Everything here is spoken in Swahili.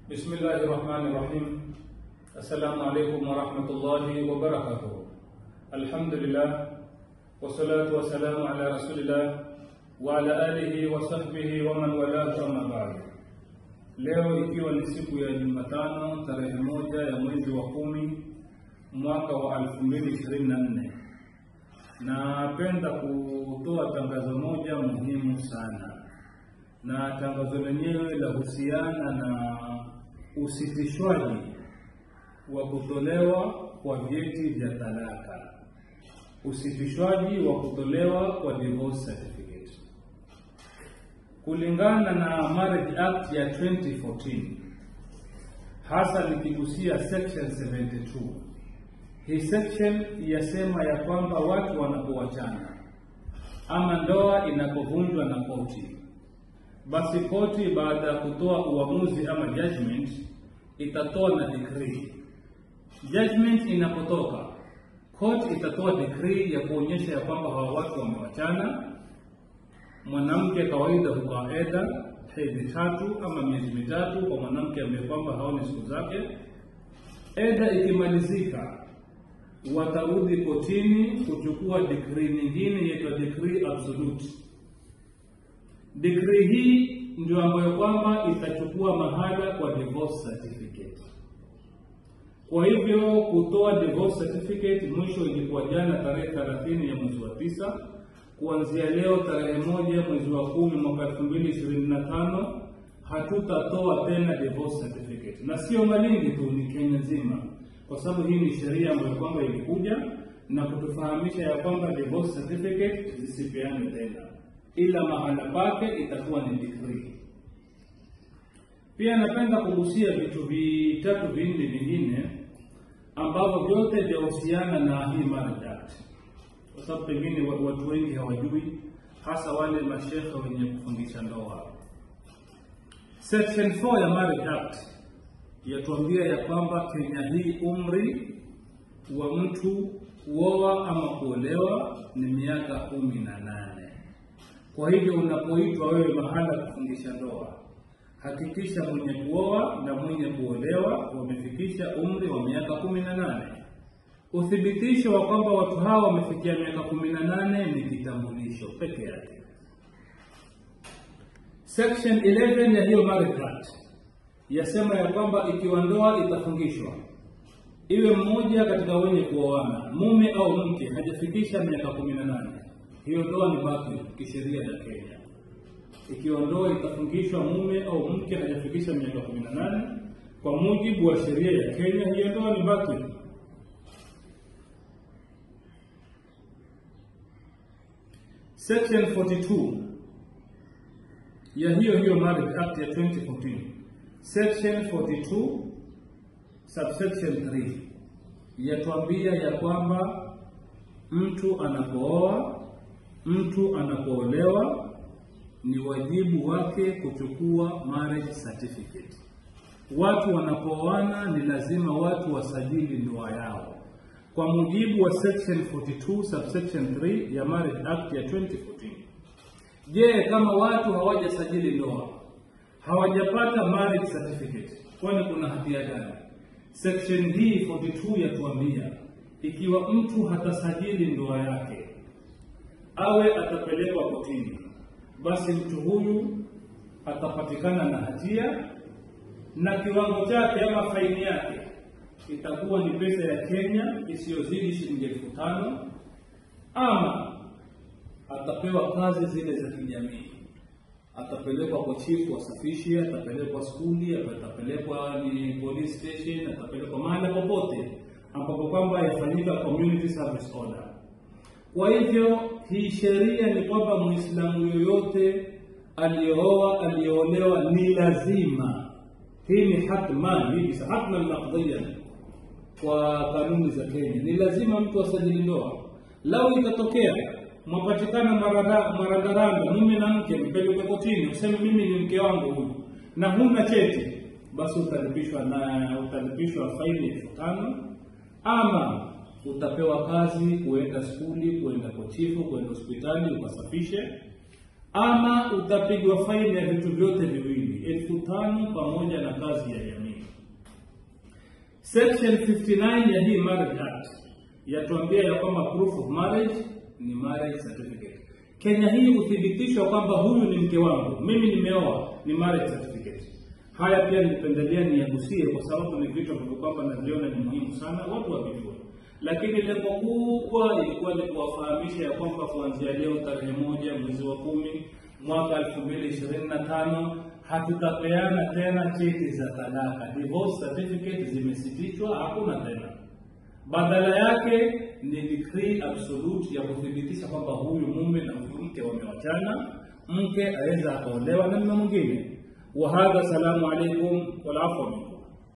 Bismillahirrahmanirrahim. Assalamu alaikum wa rahmatullahi wa barakatuh. Alhamdulillah, wassalatu wassalamu ala rasulillah wa ala alihi wa sahbihi wa man wala amma ba'd. Leo ikiwa ni siku ya Jumatano tarehe 1 ya mwezi wa 10 mwaka wa 2024, napenda kutoa tangazo moja muhimu sana, na tangazo lenyewe lahusiana na usitishwaji wa kutolewa kwa vyeti vya talaka, usitishwaji wa kutolewa kwa divorce certificate. Kulingana na Marriage Act ya 2014, hasa nikigusia section 72, hii section yasema ya kwamba watu wanapowachana ama ndoa inapovunjwa na koti, basi koti baada ya kutoa uamuzi ama judgment itatoa na decree. Judgment inapotoka, court itatoa decree ya kuonyesha ya kwamba hawa watu wamewachana. Mwanamke kawaida hukaa eda hedhi 3 ama miezi 3 kwa mwanamke ambaye kwamba haoni siku zake. Eda ikimalizika, watarudi kotini kuchukua decree nyingine inaitwa decree absolute. Decree hii ndio ambayo kwamba itachukua mahala kwa divorce certificate. Kwa hivyo kutoa divorce certificate mwisho ilikuwa jana tarehe 30 ya mwezi wa 9. Kuanzia leo tarehe 1 mwezi wa 10 mwaka 2025 hatutatoa tena divorce certificate. Na sio Malindi tu, ni Kenya nzima, kwa sababu hii ni sheria ambayo kwamba ilikuja na kutufahamisha ya kwamba divorce certificate zisipeane tena, ila mahala pake itakuwa ni decree. Pia napenda kugusia vitu vitatu vingi vingine ambavyo vyote vyahusiana na hii Marriage Act, kwa sababu pengine watu wengi hawajui, hasa wale mashekhe wenye kufundisha ndoa. Section 4 ya Marriage Act yatuambia ya kwamba Kenya hii umri wa mtu kuoa ama kuolewa ni miaka 18. Kwa hivyo unapoitwa wewe mahala kufundisha ndoa, hakikisha mwenye kuoa na mwenye kuolewa wamefikisha umri wa miaka 18. Uthibitisho wa kwamba watu hawa wamefikia miaka 18 ni kitambulisho peke yake. Section 11 ya hiyo Marriage Act yasema ya kwamba ikiwa ndoa itafungishwa, iwe mmoja katika wenye kuoana, mume au mke, hajafikisha miaka 18, hiyo ndoa ni batili kisheria ya Kenya. Ikiwa ndoa itafungishwa mume au mke hajafikisha miaka 18, kwa mujibu wa sheria ya Kenya, hiyo ndoa ni batili. Section 42 ya hiyo Marriage Act ya 2014, Section 42 subsection 3 yatuambia ya kwamba mtu anapooa, mtu anapoolewa, ni wajibu wake kuchukua marriage certificate. Watu wanapooana ni lazima watu wasajili ndoa yao kwa mujibu wa section 42 subsection 3 ya Marriage Act ya 2014. Je, kama watu hawajasajili ndoa, hawajapata marriage certificate, kwani kuna hatia gani? Section hii 42 yatuambia ikiwa mtu hatasajili ndoa yake, awe atapelekwa kotini, basi mtu huyu atapatikana na hatia, na kiwango chake ama faini yake itakuwa ni pesa ya Kenya isiyozidi shilingi 5,000, ama atapewa kazi zile za kijamii, atapelekwa kwa chief wasafishe, atapelekwa skuli, atapelekwa ni police station, atapelekwa mahali popote ambapo kwamba yafanyika community service order. Kwa hivyo hii sheria ni kwamba Muislamu yoyote aliyooa, aliolewa, ni lazima, hii ni hatman, hii ni hatman maqdiyan kwa kanuni za Kenya, ni lazima mtu asajili ndoa. Lau itatokea mwapatikana maradaranda mume na mke, mpeleke kotini useme mimi ni mke wangu huyu na huna cheti, basi utalipishwa faini 5,000, ama utapewa kazi kuenda skuli, kuenda kwa chifu, kuenda hospitali ukasafishe, ama utapigwa faini ya vitu vyote viwili, 5,000 pamoja na kazi ya jamii. Section 59 ya hii Marriage Act yatuambia ya kwamba proof of marriage ni marriage certificate. Kenya hii uthibitisho kwamba huyu ni mke wangu, mimi nimeoa, ni marriage certificate. Haya pia nipendelea niyagusie kwa sababu ni vitu ambavyo kwamba naviona ni muhimu sana watu wavijue. Lakini lengo kubwa ilikuwa ni kuwafahamisha ya kwamba kuanzia leo tarehe 1 mwezi wa 10 mwaka 2025 hatutapeana tena cheti za talaka. Divorce certificate zimesitishwa, hakuna tena. Badala yake ni decree absolute ya kuthibitisha kwamba huyu mume na huyu mke wamewachana, mke aweza akaolewa na mume mwingine. Wa hadha, salamu alaykum wal afwa.